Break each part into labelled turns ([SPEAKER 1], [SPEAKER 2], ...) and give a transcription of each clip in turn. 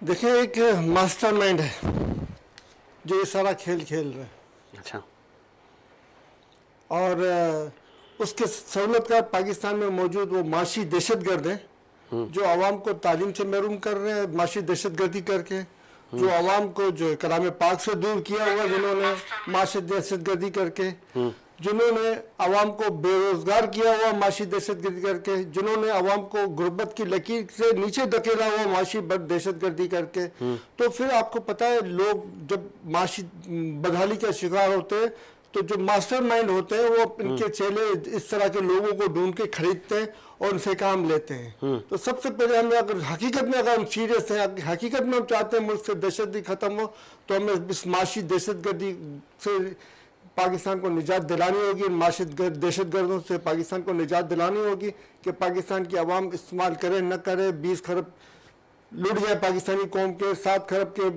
[SPEAKER 1] देखिए, एक मास्टरमाइंड है जो ये सारा खेल खेल रहा है।
[SPEAKER 2] अच्छा।
[SPEAKER 1] और उसके सहूलतकार पाकिस्तान में मौजूद वो माशी दहशतगर्द हैं जो आवाम को तालीम से महरूम कर रहे हैं, माशी दहशतगर्दी करके, जो आवाम को जो कलाम पाक से दूर किया हुआ, जिन्होंने माशी दहशतगर्दी करके, जिन्होंने आवाम को बेरोजगार किया हुआ माशी दहशतगर्दी करके, जिन्होंने आवाम को गुर्बत की लकीर से नीचे धकेला हुआ माशी दहशतगर्दी करके। तो फिर आपको पता है, लोग जब माशी बदहाली का शिकार होते हैं तो जो मास्टर माइंड होते हैं वो इनके चेले इस तरह के लोगों को ढूंढ के खरीदते हैं और उनसे काम लेते हैं। तो सबसे पहले हमें अगर हकीकत में अगर हम सीरियस हैं, हकीकत में हम चाहते हैं मुल्क से दहशतगर्दी खत्म हो, तो हमें इस माशी दहशतगर्दी से पाकिस्तान को निजात दिलानी होगी। माशी दहशतगर्दों से पाकिस्तान को निजात दिलानी होगी कि पाकिस्तान की आवाम इस्तेमाल करे न करे। 20 खरब लुट गए पाकिस्तानी कौम के, 7 खरब के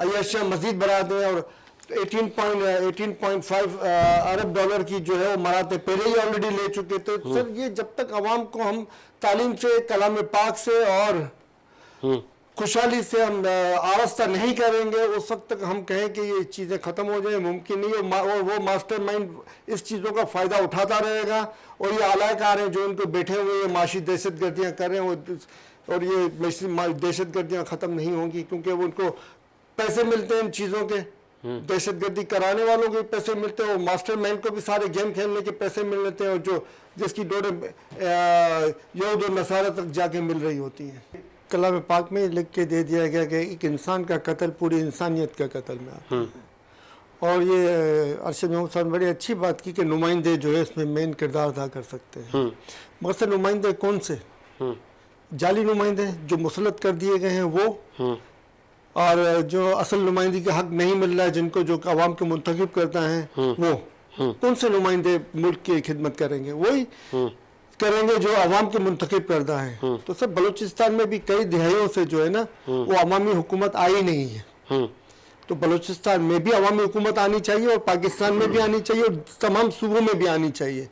[SPEAKER 1] अय्याशियाँ मजीद बढ़ा दें और 18.5 अरब डॉलर की जो है वो मराते पहले ही ऑलरेडी ले चुके थे। सर, ये जब तक आवाम को हम तालीम से, कलाम पाक से और खुशहाली से हम आरास्ता नहीं करेंगे, उस वक्त तक हम कहें कि ये चीज़ें ख़त्म हो जाए मुमकिन नहीं है। और वो मास्टरमाइंड इस चीज़ों का फ़ायदा उठाता रहेगा और ये आलाकार हैं जो इनको बैठे हुए ये माशी दहशतगर्दियाँ कर रहे हैं। और ये दहशतगर्दियाँ ख़त्म नहीं होंगी क्योंकि वो उनको पैसे मिलते हैं इन चीज़ों के, दहशतगर्दी कराने वालों के पैसे मिलते हैं और मास्टरमाइंड को भी सारे गेम खेलने के पैसे मिल लेते हैं और जो जिसकी डोरे यहूद और नसारा तक जाके मिल रही होती हैं। कलाम पाक में लिख के दे दिया गया कि एक इंसान का कत्ल पूरी इंसानियत का कत्ल में आता है। और ये अरशद महमूद साहब ने बड़ी अच्छी बात की कि नुमाइंदे जो है इसमें मेन किरदार अदा कर सकते हैं। मगर नुमाइंदे कौन से? जाली नुमाइंदे जो मुसलत कर दिए गए हैं वो, और जो असल नुमाइंदगी का हक नहीं मिल रहा है, जिनको जो आवाम के मुंतखब करता है वो, कौन से नुमाइंदे मुल्क की खिदमत करेंगे? वही करेंगे जो आवाम के मुंतखब करता है। तो सर, बलूचिस्तान में भी कई दिहाइयों से जो है ना वो अवामी हुकूमत आई नहीं है। तो बलूचिस्तान में भी अवामी हुकूमत आनी चाहिए और पाकिस्तान में भी आनी चाहिए और तमाम सूबों में भी आनी चाहिए।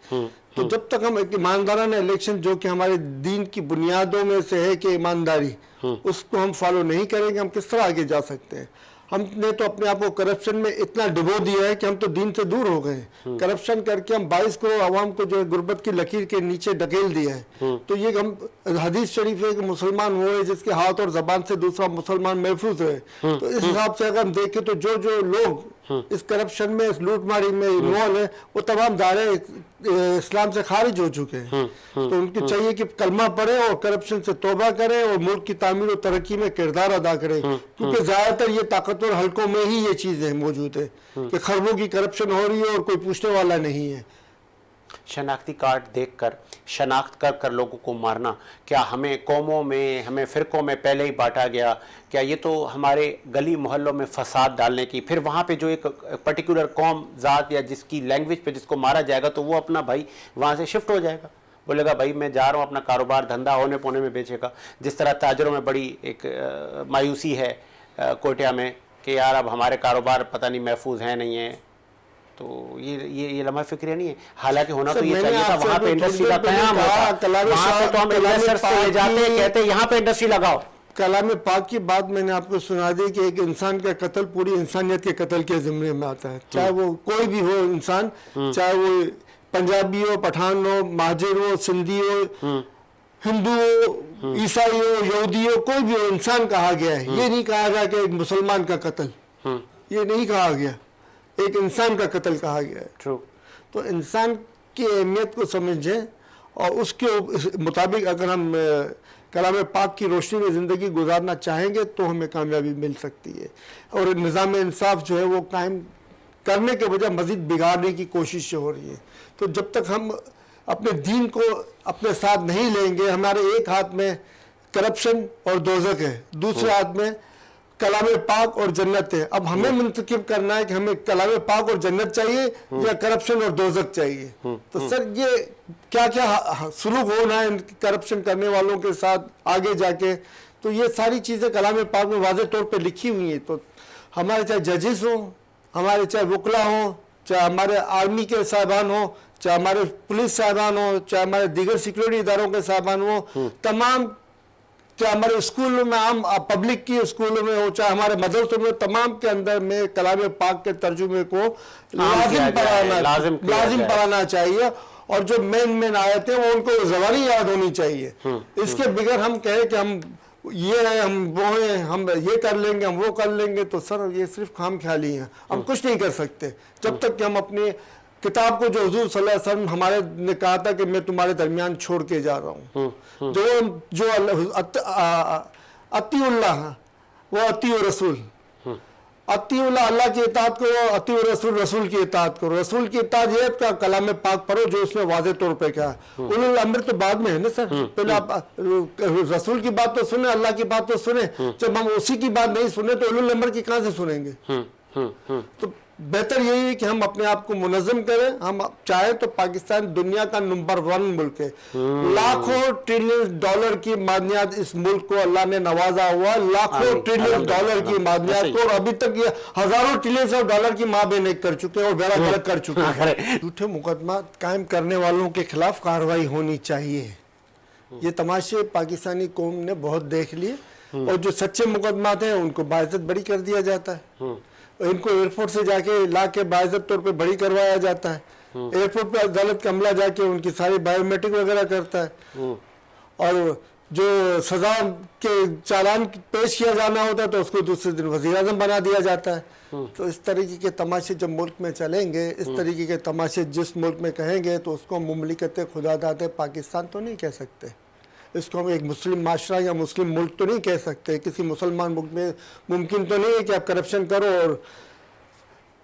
[SPEAKER 1] तो जब तक हम एक ईमानदाराना इलेक्शन, जो कि हमारे दीन की बुनियादों में से है कि ईमानदारी, उसको हम फॉलो नहीं करेंगे, हम किस तरह आगे जा सकते हैं? हमने तो अपने आप को करप्शन में इतना डुबो दिया है कि हम तो दीन से दूर हो गए। करप्शन करके हम 22 करोड़ आवाम को जो है गुर्बत की लकीर के नीचे ढकेल दिया है। तो ये हम हदीस शरीफ है कि मुसलमान वो है जिसके हाथ और जबान से दूसरा मुसलमान महफूज है। तो इस हिसाब से अगर हम देखें तो जो जो लोग इस करप्शन में, इस लूटमारी में इन्वॉल्व है, वो तमाम दायरे इस्लाम से खारिज हो चुके हैं। तो उनको चाहिए कि कलमा पढ़े और करप्शन से तौबा करें और मुल्क की तामीर और तरक्की में किरदार अदा करें, क्योंकि ज़्यादातर ये ताकतवर हलकों में ही ये चीज़ें मौजूद है कि खरबों की करप्शन हो रही है और कोई पूछने वाला नहीं है।
[SPEAKER 2] शनाख्ती कार्ड देखकर, शनाख्त कर कर लोगों को मारना, क्या हमें कौमों में, हमें फ़िरक़ों में पहले ही बांटा गया? क्या ये तो हमारे गली मोहल्लों में फसाद डालने की, फिर वहाँ पे जो एक पर्टिकुलर कौम, ज़ात या जिसकी लैंग्वेज पे जिसको मारा जाएगा तो वो अपना भाई वहाँ से शिफ्ट हो जाएगा, बोलेगा भाई मैं जा रहा हूँ अपना कारोबार धंधा होने पोने में बेचेगा। जिस तरह ताजरों में बड़ी एक मायूसी है कोटिया में कि यार अब हमारे कारोबार पता नहीं महफूज हैं नहीं है। तो ये लम्हा फिक्रिया नहीं है। हालांकि होना तो ये चाहिए था, वहाँ पे इंडस्ट्री का कयाम होता, वहाँ पे तो हम इन्वेस्टर्स को ले जाते हैं, कहते हैं यहाँ पे इंडस्ट्री लगाओ।
[SPEAKER 1] कलाम पाक की बात मैंने आपको सुना दी कि एक इंसान का कत्ल पूरी इंसानियत के कत्ल के ज़िम्मे में आता है, चाहे वो कोई भी हो इंसान, चाहे वो पंजाबी हो, पठान हो, महाजिर हो, सिंधी हो, हिंदू हो, ईसाई हो, यहूदी हो, कोई भी हो, इंसान कहा गया है। ये नहीं कहा गया कि एक मुसलमान का कत्ल, ये नहीं कहा गया, एक इंसान का कत्ल कहा गया है। तो इंसान की अहमियत को समझें और उसके मुताबिक अगर हम कलाम पाक की रोशनी में ज़िंदगी गुजारना चाहेंगे तो हमें कामयाबी मिल सकती है। और निज़ाम इंसाफ जो है वो कायम करने के बजाय मज़ीद बिगाड़ने की कोशिश हो रही है। तो जब तक हम अपने दीन को अपने साथ नहीं लेंगे, हमारे एक हाथ में करप्शन और दोज़ख है, दूसरे हाथ में कलाम पाक और जन्नत है। अब हमें मुंतखब करना है कि हमें कलाम पाक और जन्नत चाहिए या करप्शन और दोज़ख चाहिए। तो सर, ये क्या क्या सुलूक होना है करप्शन करने वालों के साथ आगे जाके, तो ये सारी चीज़ें कलाम पाक में वाज़ेह तौर पे लिखी हुई हैं। तो हमारे चाहे जजेस हों, हमारे चाहे वकला हों, चाहे हमारे आर्मी के साहबान हों, चाहे हमारे पुलिस साहबान हों, चाहे हमारे दीगर सिक्योरिटी इदारों के साहबान हों, तमाम चाहे हमारे स्कूलों में, आम पब्लिक की स्कूलों में हो, चाहे हमारे मदरसों में, तमाम के अंदर में कलाम पाक के तर्जुमे को लाजिम पढ़ाना चाहिए। और जो मेन आयतें वो उनको ज़बानी याद होनी चाहिए। इसके बगैर हम कहें कि हम ये है, हम वो हैं, हम ये कर लेंगे, हम वो कर लेंगे, तो सर ये सिर्फ खाम ख्याली है, हम कुछ नहीं कर सकते जब तक कि हम अपनी किताब को, जो हुजूर सल्लल्लाहु अलैहि वसल्लम हमारे ने कहा था कि मैं तुम्हारे दरमियान छोड़ के जा रहा हूँ, जो अतीउल्लाह वो अतीउ रसूल, अतीउल्लाह अल्लाह की इताअत करो, अतीउ रसूल रसूल की इताअत करो। रसूल की इताअत ये का कलाम पाक पढ़ो जो उसमें वाज़ेह तौर पे क्या है। उलुल अम्र तो बाद में है ना सर, पहले आप रसूल की बात तो सुने, अल्लाह की बात तो सुने। जब हम उसी की बात नहीं सुने तो उलुल अम्र की कहाँ से सुनेंगे। तो बेहतर यही है कि हम अपने आप को मुनज़्ज़म करें। हम चाहें तो पाकिस्तान दुनिया का नंबर 1 मुल्क है। लाखों ट्रिलियन डॉलर की मादनियात इस मुल्क को अल्लाह ने नवाजा हुआ, लाखों ट्रिलियन डॉलर की मादनियात को, और अभी तक ये हजारों ट्रिलियन ऑफ डॉलर की माँ बहन कर चुके हैं और बेड़ा गर्क कर चुके हैं। झूठे मुकदमा कायम करने वालों के खिलाफ कार्रवाई होनी चाहिए। ये तमाशे पाकिस्तानी कौम ने बहुत देख लिए, और जो सच्चे मुकदमात हैं उनको बाइज्जत बरी कर दिया जाता है। इनको एयरपोर्ट से जाके ला के बाइज्जत तौर पे बरी करवाया जाता है। एयरपोर्ट पे अदालत का अमला जाके उनकी सारी बायोमेट्रिक वगैरह करता है, और जो सजा के चालान पेश किया जाना होता है तो उसको दूसरे दिन वज़ीर आज़म बना दिया जाता है। तो इस तरीके के तमाशे जब मुल्क में चलेंगे, इस तरीके के तमाशे जिस मुल्क में कहेंगे, तो उसको मुमलिकत खुदादात पाकिस्तान तो नहीं कह सकते। इसको हम एक मुस्लिम माशरा या मुस्लिम मुल्क तो नहीं कह सकते। किसी मुसलमान मुल्क में मुमकिन तो नहीं है कि आप करप्शन करो और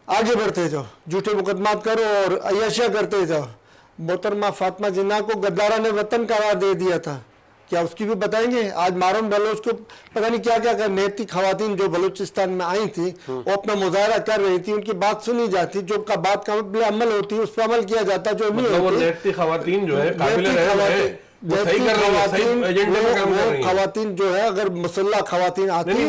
[SPEAKER 1] आगे बढ़ते जाओ, झूठे मुकदमात करो और अय्याशियाँ करते जाओ। मोहतरमा फातिमा जिन्ना को गद्दारा ने वतन करार दे दिया था, क्या उसकी भी बताएंगे। आज मारून बलोच को पता नहीं क्या क्या कर, नेती खवातीन जो बलूचिस्तान में आई थी वो अपना मुजाहरा कर रही थी, उनकी बात सुनी जाती, जो का बात का अमल होती है उस पर अमल किया जाता, जो नहीं होती।
[SPEAKER 3] खवातीन जो है
[SPEAKER 1] खवातीन जो है, अगर मुसल्ला खवातीन आती है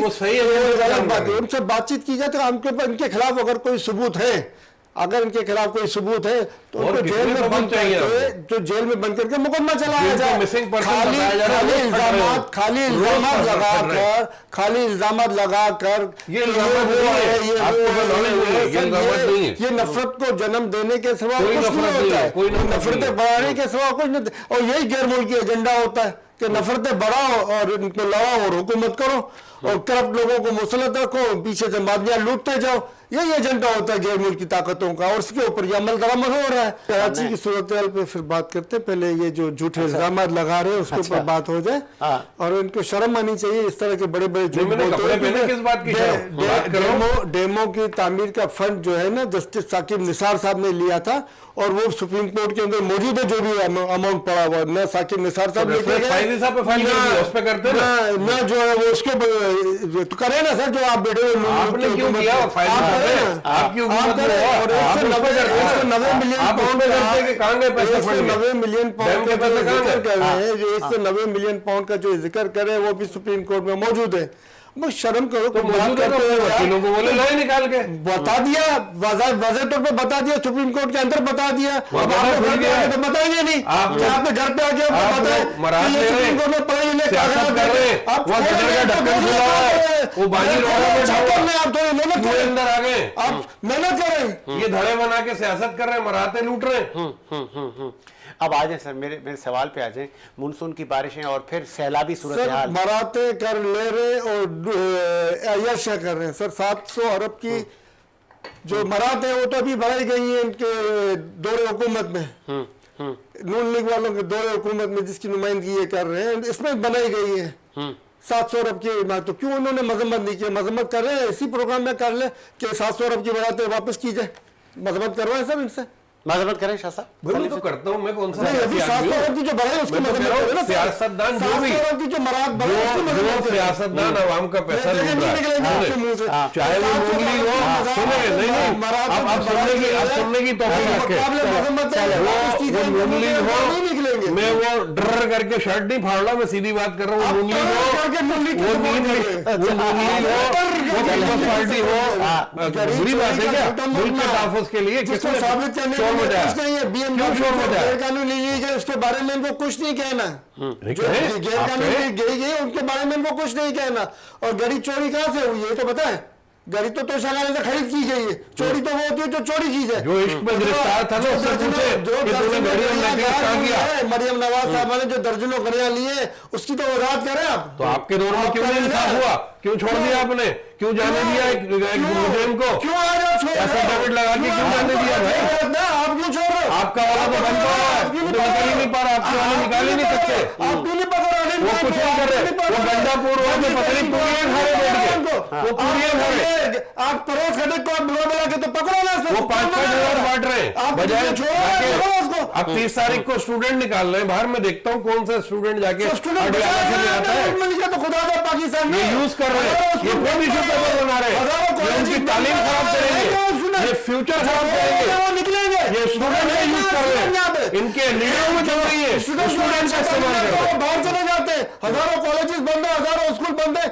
[SPEAKER 1] उनसे बातचीत की जाए, तो इनके खिलाफ अगर कोई सबूत है, अगर इनके खिलाफ कोई सबूत है तो उनको जेल में बंद करके, जो जेल में बंद करके मुकदमा चलाया जाए। खाली इल्जामात लगाकर ये नफरत को जन्म देने के सिवा कुछ नहीं होता है, नफरतें बढ़ाने के सिवा कुछ नहीं। और यही गैर मुल्की एजेंडा होता है कि नफरतें बढ़ाओ और इनको लड़ाओ और हुकूमत करो और करप्ट लोगों को मुसलत रखो, पीछे से मादनियाँ लूटते जाओ। यही एजेंडा होता है गैर मुल्की ताकतों का, और उसके ऊपर ये अमल दरामद हो रहा है। कराची की सूरत पे फिर बात करते हैं, पहले ये जो झूठे इल्जाम लगा रहे हैं उसके ऊपर बात हो जाए। और इनको शर्म आनी चाहिए इस तरह के बड़े बड़े डेमो की तामीर का फंड जो है ना, जस्टिस साकिब निसार साहब ने लिया था, और वो सुप्रीम कोर्ट के अंदर मौजूद है, जो भी अमाउंट पड़ा हुआ न साकिब निसार साहब लेके गए, न जो है वो उसके तो करे ना सर, जो आप बेटे $90 मिलियन पाउंड का जो जिक्र करे वो भी सुप्रीम कोर्ट में मौजूद है। शर्म करो, तो
[SPEAKER 3] वकीलों को बोले लो निकाल के
[SPEAKER 1] बता दिया, वाज़ेह तौर पे बता दिया, सुप्रीम कोर्ट के अंदर बता दिया। अब आप घर पे आके तो बताएंगे नहीं, आपके घर पे आके बताए सुप्रीम कोर्ट में पढ़े आप थोड़ी मेहनत करें,
[SPEAKER 3] अंदर आ गए,
[SPEAKER 1] आप मेहनत करें।
[SPEAKER 3] ये धड़े बना के सियासत कर रहे हैं, मराते लूट रहे हैं।
[SPEAKER 2] अब आ जाए सर, मेरे सवाल पे आ जाए। मानसून की बारिशें और फिर सैलाबी सूरत हाल,
[SPEAKER 1] मराते कर ले रहे और अय्याशा कर रहे हैं सर। 700 अरब की जो मराते हैं वो तो अभी बढ़ाई गई है इनके दौरे हुकूमत में, नून लीग वालों के दौरे हुकूमत में जिसकी नुमाइंदगी ये कर रहे हैं, इसमें बनाई गई है 700 अरब की। तो क्यों उन्होंने मजम्मत नहीं की? मजम्मत कर रहे हैं, इसी प्रोग्राम में कर ले कि 700 अरब की बढ़ाते वापस की जाए, मजम्मत करवाएं सब इनसे,
[SPEAKER 2] मजम्मत करें शाह साहब।
[SPEAKER 3] मैं तो करता हूं, मैं कौन सा
[SPEAKER 1] अभी 700 अरब की जो बढ़ाई उसकी मजम्मत करें ना,
[SPEAKER 3] सियासतदान जो भी
[SPEAKER 1] की जो मराद बढ़ाई उसकी मजम्मत करें।
[SPEAKER 3] सियासतदान आवाम का पैसा लूट रहा है, चाहे वो मुरली हो, सुने नहीं आप सुनने की तौफीक रखें, वो मुरली हो
[SPEAKER 1] चाहिए।
[SPEAKER 3] मैं वो डर करके शर्ट नहीं फाड़ रहा, मैं सीधी बात कर रहा हूँ। मुरली हो, वो पीपल्स पार्टी हो, बुरी बात है क्या मुल्क के तहफ़्फ़ुज़ के लिए?
[SPEAKER 1] जिसको
[SPEAKER 3] किसने
[SPEAKER 1] साबित करने के
[SPEAKER 3] शोर
[SPEAKER 1] लिए
[SPEAKER 3] मचाया?
[SPEAKER 1] कुछ नहीं है,
[SPEAKER 3] क्यों शोर मचाया?
[SPEAKER 1] गैर कानूनी ली गई उसके बारे में इनको कुछ नहीं कहना।
[SPEAKER 3] नहीं
[SPEAKER 1] जो
[SPEAKER 3] कहे,
[SPEAKER 1] गैर
[SPEAKER 3] आप
[SPEAKER 1] कानूनी
[SPEAKER 3] कहे।
[SPEAKER 1] गई गई उनके बारे में इनको कुछ नहीं कहना। और गाड़ी चोरी कहाँ से हुई है तो पता है? गाड़ी तो तोशाखाने से खरीद की गई है, चोरी तो वो होती है जो चोरी की जाए।
[SPEAKER 3] जो इश्क में गिरफ्तार था ना, उससे पूछे कि तूने गाड़ियों में नेकलेस कहाँ किया?
[SPEAKER 1] मरियम नवाज साहब ने जो दर्जनों गाड़ियां ली है उसकी तो वजाहत करें आप।
[SPEAKER 3] तो आपके दौर में क्यों नहीं इंसाफ हुआ? क्यों छोड़ दिया आपने? क्यों जाने दिया एक मुजरिम को?
[SPEAKER 1] क्यों आज आप छोड़ रहे हो?
[SPEAKER 3] एफिडेविट लगा के क्यों जाने दिया भाई?
[SPEAKER 1] आप क्यों छोड़ रहे हो?
[SPEAKER 3] आपका वाला तो बंद पड़ा है,
[SPEAKER 1] आप क्यों
[SPEAKER 3] तो निकल ही नहीं पा रहा, आपके वाले निकाल ही नहीं सकते।
[SPEAKER 1] आप क्यों नहीं पकड़ रहे?
[SPEAKER 3] वो कुछ नहीं कर रहे, वो गंडापुर रोड में पता नहीं पूरी खा रहे बैठ के, वो पूरी खा रहे।
[SPEAKER 1] आप परोस खड़े को आप बुला के तो पकड़ो ना उसको।
[SPEAKER 3] वो 5-5 हजार बांट रहे हैं,
[SPEAKER 1] आप
[SPEAKER 3] बजाय
[SPEAKER 1] छोड़ो उसको।
[SPEAKER 3] अब 30 तारीख को स्टूडेंट निकाल रहे हैं बाहर। मैं देखता हूँ कौन सा स्टूडेंट जाके
[SPEAKER 1] स्टूडेंट
[SPEAKER 3] अडियाला से ले आता है,
[SPEAKER 1] तो खुदा का पाकिस्तान में
[SPEAKER 3] ये यूज कर रहे हैं, ये खुद इशू पेपर बना रहे हैं, ये उनकी तालीम खराब करेंगे, ये फ्यूचर खराब करेंगे,
[SPEAKER 1] वो निकलेंगे।
[SPEAKER 3] ये स्टूडेंट का यूज कर रहे हैं, इनके लीडरों में चल रही है, स्टूडेंट का इस्तेमाल कर रहे हैं।
[SPEAKER 1] बाहर चले जाते हैं, हजारों कॉलेजेस बंद है, हजारों स्कूल बंद है।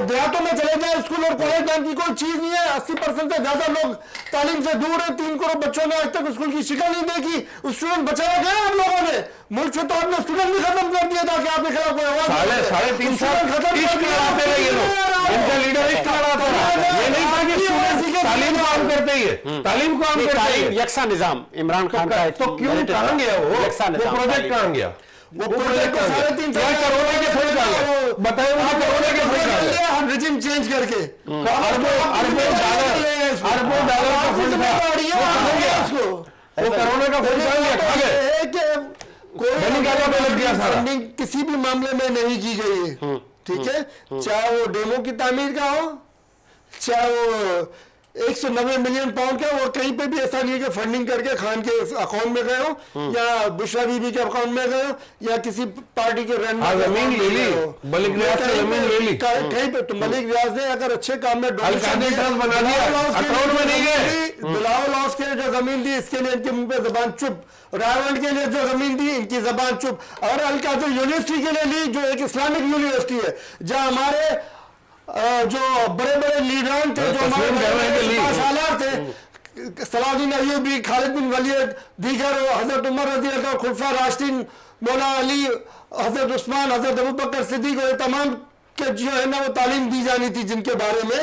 [SPEAKER 1] देहातों में चले जाए स्कूल और कॉलेज नाम की कोई चीज नहीं है। 80% से ज्यादा लोग तालीम से दूर है। 3 करोड़ बच्चों ने आज तक स्कूल की शिकल नहीं देखी। स्टूडेंट बचाया गया आप लोगों ने। मुल्क से तो आपने स्टूडेंट भी खत्म कर दिया था कि आपके खिलाफ कोई आवाज नहीं है।
[SPEAKER 3] 3.5 साल इश्क लड़ाते रहे ये लोग, इनका लीडर इश्क लड़ाता रहा। ये नहीं था कि स्टूडेंट तालीम को आम करते ही है, तालीम को आम करते ही है।
[SPEAKER 2] यकसा निजाम इमरान खान का
[SPEAKER 3] तो क्यों कहाँ गया वो प्रोजेक्ट कहाँ गया? वो प्रोजेक्ट कहाँ गया?
[SPEAKER 1] 3.5
[SPEAKER 3] क्या करोड़ों के फंड आ गए? बताए मुझे करोड़ों के फंड आ गए?
[SPEAKER 1] हम रिजिम चेंज करके
[SPEAKER 3] अरबों डॉलर का फंड था, वो कहाँ गया? वो कोरोना का फंड कहाँ गया? खा गए? बनी गाला में लग गया सारा।
[SPEAKER 1] फंडिंग किसी भी मामले में नहीं की गई है, ठीक है? चाहे वो डेमो की तामीर का हो, चाहे वो 190 मिलियन पाउंड का, और कहीं पे भी ऐसा नहीं है कि फंडिंग करके खान के अकाउंट में गए हो या बुशरा बीबी के अकाउंट में गए हो या किसी पार्टी के रन
[SPEAKER 3] हाँ, जमीन ले ली, मलिक रियाज से जमीन ले ली।
[SPEAKER 1] कहीं पे तो मलिक रियाज ने अगर अच्छे काम में
[SPEAKER 3] अलकायदा ट्रस्ट बना दिया, अकाउंट में नहीं गए।
[SPEAKER 1] बिलावल हाउस के लिए जो जमीन दी इसके लिए इनके मुंह पे जबान चुप। रायवंड के लिए जो जमीन दी इनकी जबान चुप। और अलकायदा यूनिवर्सिटी के लिए ली जो एक इस्लामिक यूनिवर्सिटी है, जहां हमारे जो बड़े बड़े लीडर थे, जो हमारे सालार थे, सलाउद्दीन अय्यूबी, खालिद बिन वलीद, दीगर हजरत उमर रज़ी अल्लाह अन्हु, खुलफा राशिदीन, मौला अली, हजरत उस्मान, हजरत अबू बकर सिद्दीक, और तमाम के जो है ना वो तालीम दी जानी थी जिनके बारे में,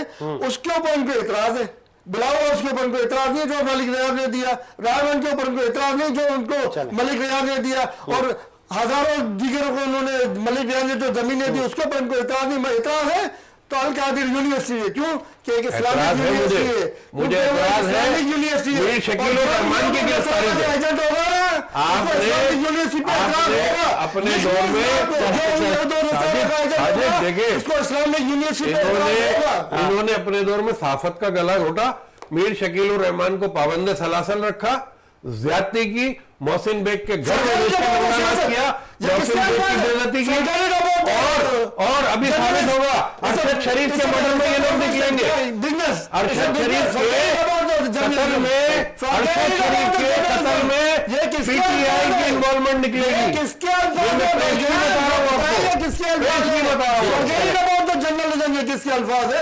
[SPEAKER 1] उसके ऊपर उनको इतराज है। बिलावल उसके ऊपर उनको इतराज नहीं जो मलिक रियाज ने दिया, रायवंड के ऊपर उनको इतराज नहीं जो उनको मलिक रियाज ने दिया, और हजारों दीगरों को उन्होंने मलिक रियाज ने जो जमीनें दी उसके ऊपर उनको इतराज नहीं। इतराज है तो अल-कादिर यूनिवर्सिटी है, क्यों? कि एक इस्लामिक यूनिवर्सिटी है।
[SPEAKER 3] मुझे एतराज है
[SPEAKER 1] यूनिवर्सिटी है,
[SPEAKER 3] शकील और रहमान की गिरफ्तारी पे।
[SPEAKER 1] एजेंट होगा ना, आपने यूनिवर्सिटी पे
[SPEAKER 3] अपने दौर में देखिए,
[SPEAKER 1] इसको इस्लामिक यूनिवर्सिटी
[SPEAKER 3] इन्होंने अपने दौर में सहाफत का गला घोटा, मीर शकील और रहमान को पाबंद सलासल रखा, ज्यादती की, मोहसिन बेग के घर में किया, मोहसिन बेग की बेइज्जती की, और अभी साबित होगा अरशद शरीफ के मर्डर में ये लोग निकलेंगे। अरशद शरीफ के कत्ल में, अरशद शरीफ के कत्ल में पीटीआई की इन्वॉल्वमेंट निकलेगी।
[SPEAKER 1] किसके अल्फाज है?
[SPEAKER 3] बता रहा हूँ आपको,
[SPEAKER 1] जर्नलिज्म के किसके अल्फाज है?